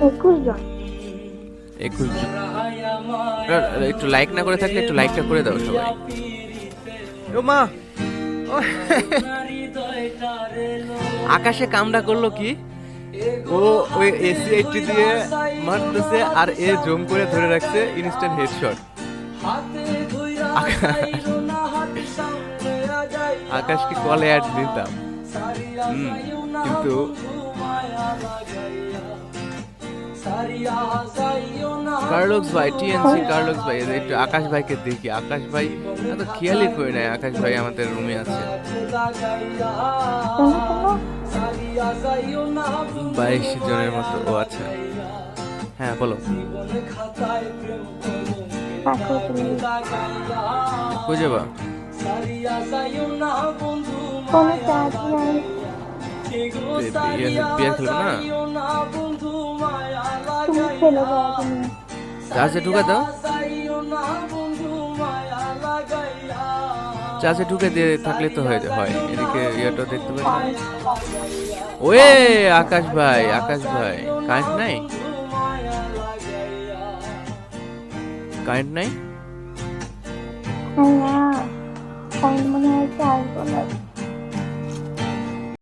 21 জন। 21 জন। একটু লাইক না করে থাকলে একটু লাইকটা করে দাও সবাই। ও মা, ও, আকাশে কামড়া করলো কি? ও ওই AC-80 দিয়ে মারতেছে আর এ জুম করে ধরে রাখছে, ইনস্ট্যান্ট হেডশট। আকাশকে কলে অ্যাড দিতাম। কিন্তু কার্লোক্স ভাই, TNC কার্লোক্স ভাই, একটু আকাশ ভাইকে দেখি। আকাশ ভাই এত খেয়ালই করি নাই আকাশ ভাই আমাদের রুমে আছে। কেন কেন? 22 জনের মতো। ও আচ্ছা, হ্যাঁ বলো। রাখো তুমি। কই যাবা? কোনো কাজ নাই। বিয়ার খেলবো না? তুমি খেলে যাও তুমি। চার্জে ঢুকে দাও। চার্জে ঢুকে দিয়ে থাকলে তো হয়। এদিকে ইয়েটা দেখতে পাই না। ওয়ে আকাশ ভাই, আকাশ ভাই, কারেন্ট নাই? কারেন্ট নাই? হ্যাঁ, টাইম মনে হয় আসবো না।